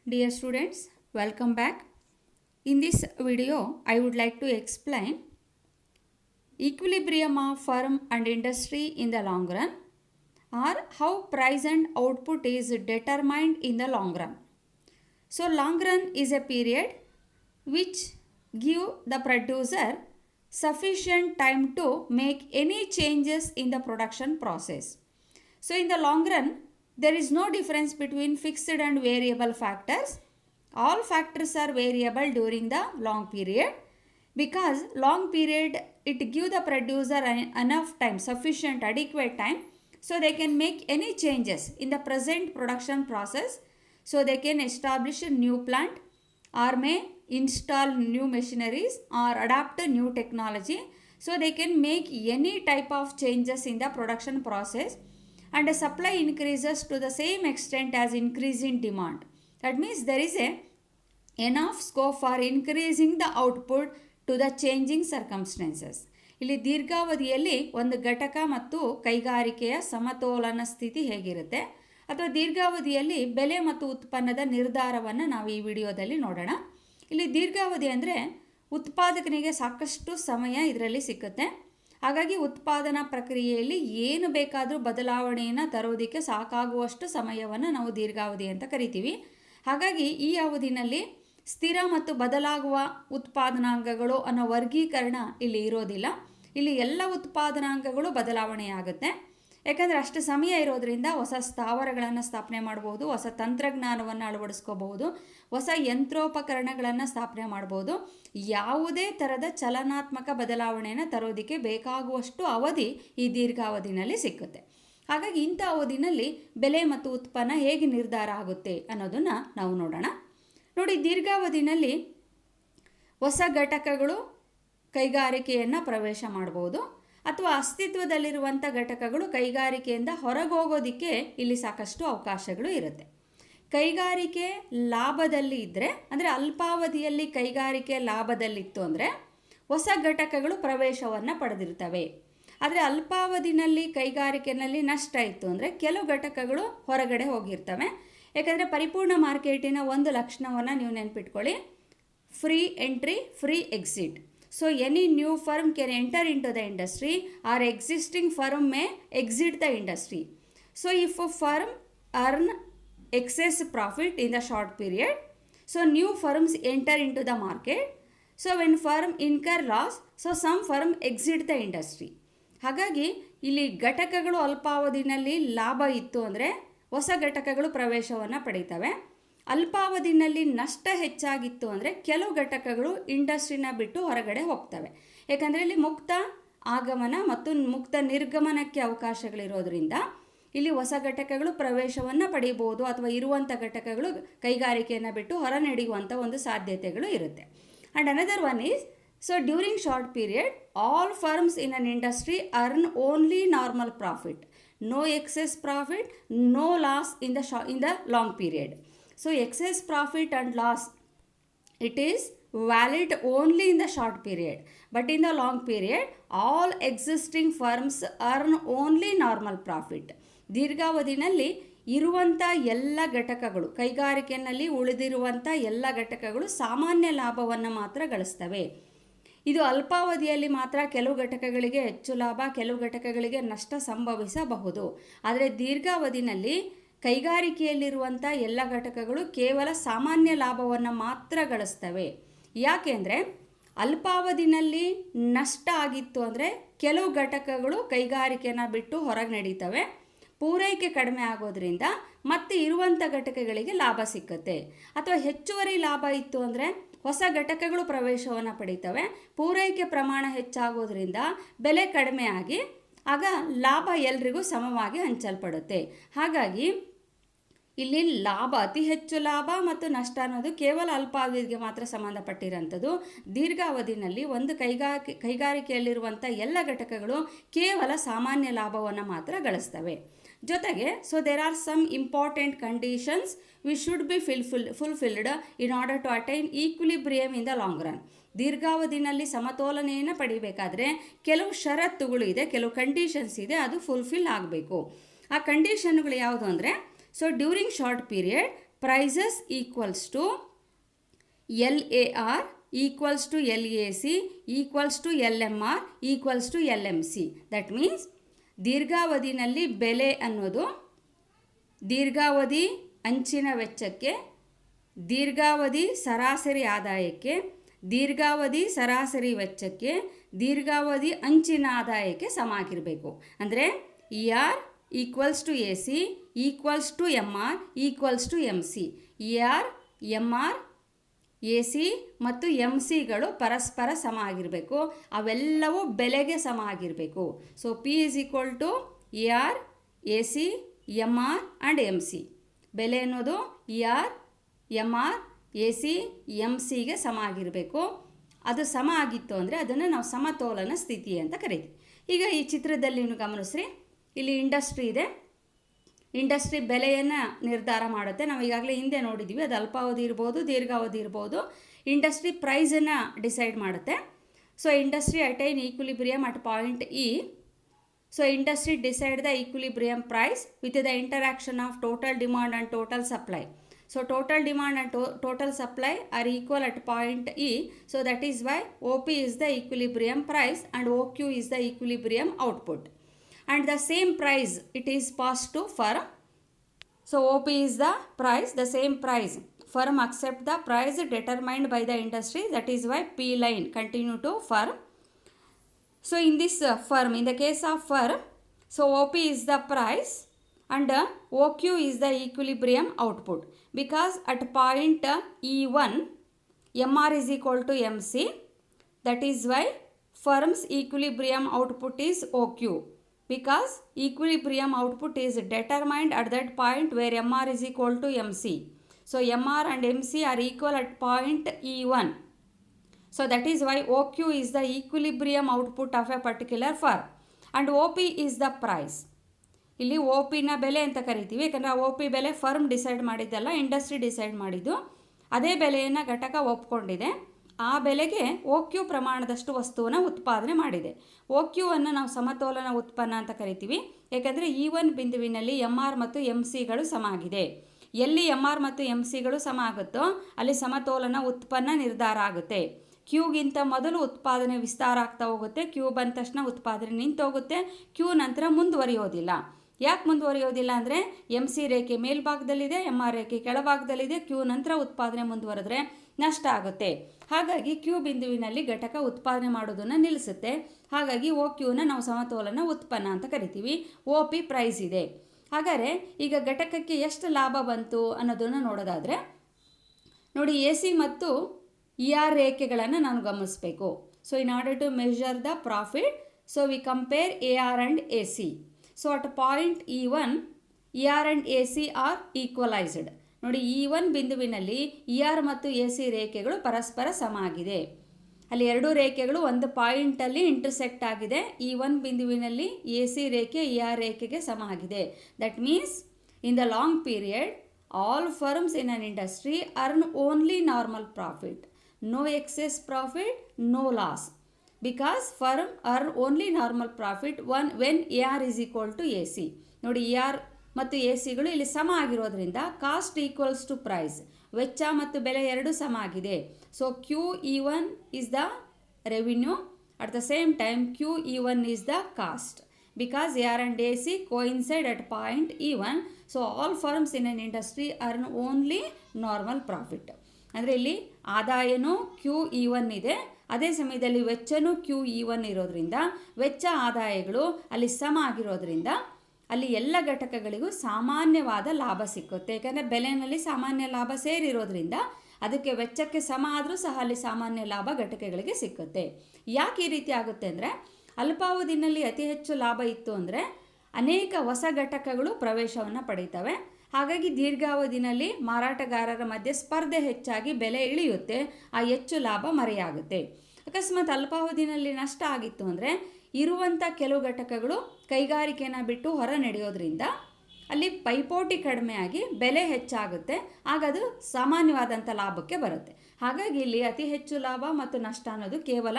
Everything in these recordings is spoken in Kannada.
Dear students, welcome back. In this video, I would like to explain equilibrium of firm and industry in the long run, or how price and output is determined in the long run. So long run is a period which give the producer sufficient time to make any changes in the production process. So in the long run, there is no difference between fixed and variable factors. All factors are variable during the long period, because long period it give the producer enough time, sufficient adequate time, so they can make any changes in the present production process. So they can establish a new plant, or may install new machineries, or adapt a new technology. So they can make any type of changes in the production process, and the supply increases to the same extent as increase in demand. That means there is enough scope for increasing the output to the changing circumstances. ಇಲ್ಲಿ ದೀರ್ಘಾವಧಿಯಲ್ಲಿ ಒಂದು ಘಟಕ ಮತ್ತು ಕೈಗಾರಿಕೆಯ ಸಮತೋಲನ ಸ್ಥಿತಿ ಹೇಗಿರುತ್ತೆ, ಅಥವಾ ದೀರ್ಘಾವಧಿಯಲ್ಲಿ ಬೆಲೆ ಮತ್ತು ಉತ್ಪನ್ನದ ನಿರ್ಧಾರವನ್ನು ನಾವು ಈ ವಿಡಿಯೋದಲ್ಲಿ ನೋಡೋಣ. ಇಲ್ಲಿ ದೀರ್ಘಾವಧಿ ಅಂದರೆ ಉತ್ಪಾದಕನಿಗೆ ಸಾಕಷ್ಟು ಸಮಯ ಇದರಲ್ಲಿ ಸಿಕ್ಕುತ್ತೆ. ಹಾಗಾಗಿ ಉತ್ಪಾದನಾ ಪ್ರಕ್ರಿಯೆಯಲ್ಲಿ ಏನು ಬೇಕಾದರೂ ಬದಲಾವಣೆಯನ್ನು ತರೋದಕ್ಕೆ ಸಾಕಾಗುವಷ್ಟು ಸಮಯವನ್ನು ನಾವು ದೀರ್ಘಾವಧಿ ಅಂತ ಕರಿತೀವಿ. ಹಾಗಾಗಿ ಈ ಅವಧಿನಲ್ಲಿ ಸ್ಥಿರ ಮತ್ತು ಬದಲಾಗುವ ಉತ್ಪಾದನಾಂಗಗಳು ಅನ್ನೋ ವರ್ಗೀಕರಣ ಇಲ್ಲಿ ಇರೋದಿಲ್ಲ. ಇಲ್ಲಿ ಎಲ್ಲ ಉತ್ಪಾದನಾಂಗಗಳು ಬದಲಾವಣೆಯಾಗುತ್ತೆ. ಯಾಕಂದರೆ ಅಷ್ಟು ಸಮಯ ಇರೋದರಿಂದ ಹೊಸ ಸ್ಥಾವರಗಳನ್ನು ಸ್ಥಾಪನೆ ಮಾಡ್ಬೋದು, ಹೊಸ ತಂತ್ರಜ್ಞಾನವನ್ನು ಅಳವಡಿಸ್ಕೋಬಹುದು, ಹೊಸ ಯಂತ್ರೋಪಕರಣಗಳನ್ನು ಸ್ಥಾಪನೆ ಮಾಡ್ಬೋದು. ಯಾವುದೇ ಥರದ ಚಲನಾತ್ಮಕ ಬದಲಾವಣೆಯನ್ನು ತರೋದಕ್ಕೆ ಬೇಕಾಗುವಷ್ಟು ಅವಧಿ ಈ ದೀರ್ಘಾವಧಿನಲ್ಲಿ ಸಿಕ್ಕುತ್ತೆ. ಹಾಗಾಗಿ ಇಂಥ ಅವಧಿನಲ್ಲಿ ಬೆಲೆ ಮತ್ತು ಉತ್ಪನ್ನ ಹೇಗೆ ನಿರ್ಧಾರ ಆಗುತ್ತೆ ಅನ್ನೋದನ್ನು ನಾವು ನೋಡೋಣ. ನೋಡಿ, ದೀರ್ಘಾವಧಿನಲ್ಲಿ ಹೊಸ ಘಟಕಗಳು ಕೈಗಾರಿಕೆಯನ್ನು ಪ್ರವೇಶ ಮಾಡ್ಬೋದು, ಅಥವಾ ಅಸ್ತಿತ್ವದಲ್ಲಿರುವಂಥ ಘಟಕಗಳು ಕೈಗಾರಿಕೆಯಿಂದ ಹೊರಗೋಗೋದಕ್ಕೆ ಇಲ್ಲಿ ಸಾಕಷ್ಟು ಅವಕಾಶಗಳು ಇರುತ್ತೆ. ಕೈಗಾರಿಕೆ ಲಾಭದಲ್ಲಿ ಇದ್ದರೆ, ಅಂದರೆ ಅಲ್ಪಾವಧಿಯಲ್ಲಿ ಕೈಗಾರಿಕೆ ಲಾಭದಲ್ಲಿತ್ತು ಅಂದರೆ ಹೊಸ ಘಟಕಗಳು ಪ್ರವೇಶವನ್ನು ಪಡೆದಿರ್ತವೆ. ಆದರೆ ಅಲ್ಪಾವಧಿನಲ್ಲಿ ಕೈಗಾರಿಕೆಯಲ್ಲಿ ನಷ್ಟ ಇತ್ತು ಅಂದರೆ ಕೆಲವು ಘಟಕಗಳು ಹೊರಗಡೆ ಹೋಗಿರ್ತವೆ. ಯಾಕಂದರೆ ಪರಿಪೂರ್ಣ ಮಾರ್ಕೆಟಿನ ಒಂದು ಲಕ್ಷಣವನ್ನು ನೀವು ನೆನ್ಪಿಟ್ಕೊಳ್ಳಿ: free entry, free exit. So any new firm can enter into the industry, or existing firm may exit the industry. So if a firm earn excess profit in the short period, so new firms enter into the market. So when firm incur loss, so some firm exit the industry. ಹಾಗಾಗಿ ಇಲ್ಲಿ ಘಟಕಗಳು ಅಲ್ಪಾವಧಿನಲ್ಲಿ ಲಾಭ ಇತ್ತು ಅಂದರೆ ಹೊಸ ಘಟಕಗಳು ಪ್ರವೇಶವನ್ನು ಪಡೀತವೆ. ಅಲ್ಪಾವಧಿನಲ್ಲಿ ನಷ್ಟ ಹೆಚ್ಚಾಗಿತ್ತು ಅಂದರೆ ಕೆಲವು ಘಟಕಗಳು ಇಂಡಸ್ಟ್ರಿನ ಬಿಟ್ಟು ಹೊರಗಡೆ ಹೋಗ್ತವೆ. ಯಾಕಂದರೆ ಇಲ್ಲಿ ಮುಕ್ತ ಆಗಮನ ಮತ್ತು ಮುಕ್ತ ನಿರ್ಗಮನಕ್ಕೆ ಅವಕಾಶಗಳಿರೋದ್ರಿಂದ ಇಲ್ಲಿ ಹೊಸ ಘಟಕಗಳು ಪ್ರವೇಶವನ್ನು ಪಡೀಬೋದು, ಅಥವಾ ಇರುವಂಥ ಘಟಕಗಳು ಕೈಗಾರಿಕೆಯನ್ನು ಬಿಟ್ಟು ಹೊರ ನಡೆಯುವಂಥ ಒಂದು ಸಾಧ್ಯತೆಗಳು ಇರುತ್ತೆ. And another one is, so during short period all firms in an industry earn only normal profit, no excess profit, no loss in the long period. So excess profit and loss, it is valid only in the short period, but in the long period all existing firms earn only normal profit. ದೀರ್ಘಾವಧಿನಲ್ಲಿ ಇರುವಂಥ ಎಲ್ಲ ಘಟಕಗಳು, ಕೈಗಾರಿಕೆಯಲ್ಲಿ ಉಳಿದಿರುವಂಥ ಎಲ್ಲ ಘಟಕಗಳು ಸಾಮಾನ್ಯ ಲಾಭವನ್ನು ಮಾತ್ರ ಗಳಿಸ್ತವೆ. ಇದು ಅಲ್ಪಾವಧಿಯಲ್ಲಿ ಮಾತ್ರ ಕೆಲವು ಘಟಕಗಳಿಗೆ ಹೆಚ್ಚು ಲಾಭ, ಕೆಲವು ಘಟಕಗಳಿಗೆ ನಷ್ಟ ಸಂಭವಿಸಬಹುದು. ಆದರೆ ದೀರ್ಘಾವಧಿನಲ್ಲಿ ಕೈಗಾರಿಕೆಯಲ್ಲಿರುವಂಥ ಎಲ್ಲ ಘಟಕಗಳು ಕೇವಲ ಸಾಮಾನ್ಯ ಲಾಭವನ್ನು ಮಾತ್ರ ಗಳಿಸ್ತವೆ. ಯಾಕೆಂದರೆ ಅಲ್ಪಾವಧಿನಲ್ಲಿ ನಷ್ಟ ಆಗಿತ್ತು ಅಂದರೆ ಕೆಲವು ಘಟಕಗಳು ಕೈಗಾರಿಕೆನ ಬಿಟ್ಟು ಹೊರಗೆ ನಡೀತವೆ. ಪೂರೈಕೆ ಕಡಿಮೆ ಆಗೋದ್ರಿಂದ ಮತ್ತೆ ಇರುವಂಥ ಘಟಕಗಳಿಗೆ ಲಾಭ ಸಿಕ್ಕುತ್ತೆ. ಅಥವಾ ಹೆಚ್ಚುವರಿ ಲಾಭ ಇತ್ತು ಅಂದರೆ ಹೊಸ ಘಟಕಗಳು ಪ್ರವೇಶವನ್ನು ಪಡೀತವೆ. ಪೂರೈಕೆ ಪ್ರಮಾಣ ಹೆಚ್ಚಾಗೋದ್ರಿಂದ ಬೆಲೆ ಕಡಿಮೆ ಆಗಿ ಆಗ ಲಾಭ ಎಲ್ರಿಗೂ ಸಮವಾಗಿ ಹಂಚಲ್ಪಡುತ್ತೆ. ಹಾಗಾಗಿ ಇಲ್ಲಿ ಲಾಭ, ಅತಿ ಹೆಚ್ಚು ಲಾಭ ಮತ್ತು ನಷ್ಟ ಅನ್ನೋದು ಕೇವಲ ಅಲ್ಪಾವಧಿಗೆ ಮಾತ್ರ ಸಂಬಂಧಪಟ್ಟಿರೋಂಥದ್ದು. ದೀರ್ಘಾವಧಿನಲ್ಲಿ ಒಂದು ಕೈಗಾರಿಕೆಯಲ್ಲಿರುವಂಥ ಎಲ್ಲ ಘಟಕಗಳು ಕೇವಲ ಸಾಮಾನ್ಯ ಲಾಭವನ್ನು ಮಾತ್ರ ಗಳಿಸ್ತವೆ. ಜೊತೆಗೆ so there are some important conditions we should be fulfilled in order to attain equilibrium in the long run. ದೀರ್ಘಾವಧಿನಲ್ಲಿ ಸಮತೋಲನೆಯನ್ನು ಪಡಿಬೇಕಾದ್ರೆ ಕೆಲವು ಷರತ್ತುಗಳು ಇದೆ, ಕೆಲವು ಕಂಡೀಷನ್ಸ್ ಇದೆ, ಅದು ಫುಲ್ಫಿಲ್ ಆಗಬೇಕು. ಆ ಕಂಡೀಷನ್ಗಳು ಯಾವುದು ಅಂದರೆ, so during short period prices equals to LAR equals to LAC equals to LMR equals to LMC. That means ದೀರ್ಘಾವಧಿನಲ್ಲಿ ಬೆಲೆ ಅನ್ನೋದು ದೀರ್ಘಾವಧಿ ಅಂಚಿನ ವೆಚ್ಚಕ್ಕೆ, ದೀರ್ಘಾವಧಿ ಸರಾಸರಿ ಆದಾಯಕ್ಕೆ, ದೀರ್ಘಾವಧಿ ಸರಾಸರಿ ವೆಚ್ಚಕ್ಕೆ, ದೀರ್ಘಾವಧಿ ಅಂಚಿನ ಆದಾಯಕ್ಕೆ ಸಮ ಆಗಿರಬೇಕು. ಅಂದರೆ ER equals to AC equals to MR equals to MC. ER, MR, AC ಮತ್ತು MCಗಳು ಪರಸ್ಪರ ಸಮ ಆಗಿರಬೇಕು. ಅವೆಲ್ಲವೂ ಬೆಲೆಗೆ ಸಮ ಆಗಿರಬೇಕು. So P is equal to ER, AC, MR and MC. ಬೆಲೆ ಅನ್ನೋದು ER, MR, AC, MCಗೆ ಸಮ ಆಗಿರಬೇಕು. ಅದು ಸಮ ಆಗಿತ್ತು ಅಂದರೆ ಅದನ್ನು ನಾವು ಸಮತೋಲನ ಸ್ಥಿತಿ ಅಂತ ಕರಿತೀವಿ. ಈಗ ಈ ಚಿತ್ರದಲ್ಲಿ ನೀವು ಗಮನಿಸ್ರಿ, ಇಲ್ಲಿ ಇಂಡಸ್ಟ್ರಿ ಇದೆ. ಇಂಡಸ್ಟ್ರಿ ಬೆಲೆಯನ್ನು ನಿರ್ಧಾರ ಮಾಡುತ್ತೆ. ನಾವು ಈಗಾಗಲೇ ಹಿಂದೆ ನೋಡಿದ್ದೀವಿ, ಅದು ಅಲ್ಪಾವಧಿ ಇರ್ಬೋದು, ದೀರ್ಘಾವಧಿ ಇರ್ಬೋದು. ಇಂಡಸ್ಟ್ರಿ ಪ್ರೈಸನ್ನು ಡಿಸೈಡ್ ಮಾಡುತ್ತೆ. So industry attain equilibrium at point E. So industry decide the equilibrium price with the interaction of total demand and total supply. So total demand and total supply are equal at point E. So that is why OP is the equilibrium price and OQ is the equilibrium output. And the same price it is passed to firm. So OP is the price, the same price. Firm accept the price determined by the industry. That is why P line continue to firm. So in this firm, in the case of firm, so OP is the price and OQ is the equilibrium output, because at point E1 MR is equal to MC. That is why firm's equilibrium output is OQ, because equilibrium output is determined at that point where MR is equal to MC. So MR and MC are equal at point E1. So that is why OQ is the equilibrium output of a particular firm and OP is the price. ಇಲ್ಲಿ ಒ ಪಿನ ಬೆಲೆ ಅಂತ ಕರಿತೀವಿ, ಯಾಕಂದರೆ ಒ ಪಿ ಬೆಲೆ ಫರ್ಮ್ ಡಿಸೈಡ್ ಮಾಡಿದ್ದಲ್ಲ, ಇಂಡಸ್ಟ್ರಿ ಡಿಸೈಡ್ ಮಾಡಿದ್ದು. ಅದೇ ಬೆಲೆಯನ್ನು ಘಟಕ ಒಪ್ಕೊಂಡಿದೆ. ಆ ಬೆಲೆಗೆ OQ ಪ್ರಮಾಣದಷ್ಟು ವಸ್ತುವನ್ನು ಉತ್ಪಾದನೆ ಮಾಡಿದೆ. OQವನ್ನು ನಾವು ಸಮತೋಲನ ಉತ್ಪನ್ನ ಅಂತ ಕರಿತೀವಿ, ಯಾಕಂದರೆ E1 ಬಿಂದುವಿನಲ್ಲಿ MR ಮತ್ತು MCಗಳು ಸಮ ಆಗಿದೆ. ಎಲ್ಲಿ MR ಮತ್ತು MCಗಳು ಸಮ ಆಗುತ್ತೋ ಅಲ್ಲಿ ಸಮತೋಲನ ಉತ್ಪನ್ನ ನಿರ್ಧಾರ ಆಗುತ್ತೆ. ಕ್ಯೂಗಿಂತ ಮೊದಲು ಉತ್ಪಾದನೆ ವಿಸ್ತಾರ ಆಗ್ತಾ ಹೋಗುತ್ತೆ. ಕ್ಯೂ ಬಂದ ತಕ್ಷಣ ಉತ್ಪಾದನೆ ನಿಂತೋಗುತ್ತೆ. ಕ್ಯೂ ನಂತರ ಮುಂದುವರಿಯೋದಿಲ್ಲ. ಯಾಕೆ ಮುಂದುವರಿಯೋದಿಲ್ಲ ಅಂದರೆ MC ರೇಖೆ ಮೇಲ್ಭಾಗದಲ್ಲಿದೆ, MR ರೇಖೆ ಕೆಳಭಾಗದಲ್ಲಿದೆ. ಕ್ಯೂ ನಂತರ ಉತ್ಪಾದನೆ ಮುಂದುವರೆದ್ರೆ ನಷ್ಟ ಆಗುತ್ತೆ. ಹಾಗಾಗಿ ಕ್ಯೂ ಬಿಂದುವಿನಲ್ಲಿ ಘಟಕ ಉತ್ಪಾದನೆ ಮಾಡೋದನ್ನು ನಿಲ್ಲಿಸುತ್ತೆ. ಹಾಗಾಗಿ OQನ ನಾವು ಸಮತೋಲನ ಉತ್ಪನ್ನ ಅಂತ ಕರಿತೀವಿ. OP ಪ್ರೈಸ್ ಇದೆ. ಹಾಗಾದರೆ ಈಗ ಘಟಕಕ್ಕೆ ಎಷ್ಟು ಲಾಭ ಬಂತು ಅನ್ನೋದನ್ನು ನೋಡೋದಾದರೆ ನೋಡಿ, AC ಮತ್ತು ER ರೇಖೆಗಳನ್ನು ನಾನು ಗಮನಿಸಬೇಕು. So in order to measure the profit, so we compare AR and AC. So at point E1 ER and AC are equalised. ನೋಡಿ, E1 ಬಿಂದುವಿನಲ್ಲಿ ER ಮತ್ತು AC ರೇಖೆಗಳು ಪರಸ್ಪರ ಸಮ ಆಗಿದೆ. ಅಲ್ಲಿ ಎರಡೂ ರೇಖೆಗಳು ಒಂದು ಪಾಯಿಂಟಲ್ಲಿ ಇಂಟರ್ಸೆಕ್ಟ್ ಆಗಿದೆ. E1 ಬಿಂದುವಿನಲ್ಲಿ AC ರೇಖೆ ER ರೇಖೆಗೆ ಸಮ ಆಗಿದೆ. That means in the long period all firms in an industry earn only normal profit. No excess profit, no loss, because firm earn only normal profit when AR is equal to AC. ನೋಡಿ, ER ಮತ್ತು ACಗಳು ಇಲ್ಲಿ ಸಮ ಆಗಿರೋದ್ರಿಂದ ಕಾಸ್ಟ್ ಈಕ್ವಲ್ಸ್ ಟು ಪ್ರೈಸ್, ವೆಚ್ಚ ಮತ್ತು ಬೆಲೆ ಎರಡೂ ಸಮ ಆಗಿದೆ. So QE1 is the revenue, at the same time QE1 is the cost, because AR and AC coincide at point E1. So all firms in an industry earn only normal profit. ಅಂದರೆ ಇಲ್ಲಿ ಆದಾಯನೂ QE1 ಇದೆ, ಅದೇ ಸಮಯದಲ್ಲಿ ವೆಚ್ಚನೂ QE1 ಇರೋದ್ರಿಂದ ವೆಚ್ಚ ಆದಾಯಗಳು ಅಲ್ಲಿ ಸಮ ಆಗಿರೋದ್ರಿಂದ ಅಲ್ಲಿ ಎಲ್ಲ ಘಟಕಗಳಿಗೂ ಸಾಮಾನ್ಯವಾದ ಲಾಭ ಸಿಕ್ಕುತ್ತೆ. ಯಾಕಂದರೆ ಬೆಲೆಯಲ್ಲಿ ಸಾಮಾನ್ಯ ಲಾಭ ಸೇರಿರೋದ್ರಿಂದ ಅದಕ್ಕೆ ವೆಚ್ಚಕ್ಕೆ ಸಮ ಆದರೂ ಸಹ ಅಲ್ಲಿ ಸಾಮಾನ್ಯ ಲಾಭ ಘಟಕಗಳಿಗೆ ಸಿಕ್ಕುತ್ತೆ. ಯಾಕೆ ಈ ರೀತಿ ಆಗುತ್ತೆ ಅಂದರೆ, ಅಲ್ಪಾವಧಿನಲ್ಲಿ ಅತಿ ಹೆಚ್ಚು ಲಾಭ ಇತ್ತು ಅಂದರೆ ಅನೇಕ ಹೊಸ ಘಟಕಗಳು ಪ್ರವೇಶವನ್ನು ಪಡೀತವೆ. ಹಾಗಾಗಿ ದೀರ್ಘಾವಧಿನಲ್ಲಿ ಮಾರಾಟಗಾರರ ಮಧ್ಯೆ ಸ್ಪರ್ಧೆ ಹೆಚ್ಚಾಗಿ ಬೆಲೆ ಇಳಿಯುತ್ತೆ. ಆ ಹೆಚ್ಚು ಲಾಭ ಮರೆಯಾಗುತ್ತೆ. ಅಕಸ್ಮಾತ್ ಅಲ್ಪಾವಧಿನಲ್ಲಿ ನಷ್ಟ ಆಗಿತ್ತು ಅಂದರೆ ಇರುವಂಥ ಕೆಲವು ಘಟಕಗಳು ಕೈಗಾರಿಕೆಯನ್ನು ಬಿಟ್ಟು ಹೊರ ನಡೆಯೋದ್ರಿಂದ ಅಲ್ಲಿ ಪೈಪೋಟಿ ಕಡಿಮೆಯಾಗಿ ಬೆಲೆ ಹೆಚ್ಚಾಗುತ್ತೆ. ಆಗ ಅದು ಸಾಮಾನ್ಯವಾದಂಥ ಲಾಭಕ್ಕೆ ಬರುತ್ತೆ. ಹಾಗಾಗಿ ಇಲ್ಲಿ ಅತಿ ಹೆಚ್ಚು ಲಾಭ ಮತ್ತು ನಷ್ಟ ಅನ್ನೋದು ಕೇವಲ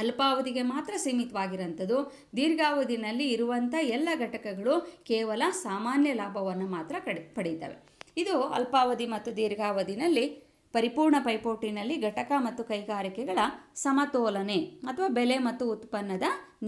ಅಲ್ಪಾವಧಿಗೆ ಮಾತ್ರ ಸೀಮಿತವಾಗಿರೋಂಥದ್ದು. ದೀರ್ಘಾವಧಿನಲ್ಲಿ ಇರುವಂಥ ಎಲ್ಲ ಘಟಕಗಳು ಕೇವಲ ಸಾಮಾನ್ಯ ಲಾಭವನ್ನು ಮಾತ್ರ ಪಡೀತವೆ. ಇದು ಅಲ್ಪಾವಧಿ ಮತ್ತು ದೀರ್ಘಾವಧಿನಲ್ಲಿ ಪರಿಪೂರ್ಣ ಪೈಪೋಟಿನಲ್ಲಿ ಘಟಕ ಮತ್ತು ಕೈಗಾರಿಕೆಗಳ ಸಮತೋಲನೆ ಅಥವಾ ಬೆಲೆ ಮತ್ತು ಉತ್ಪನ್ನದ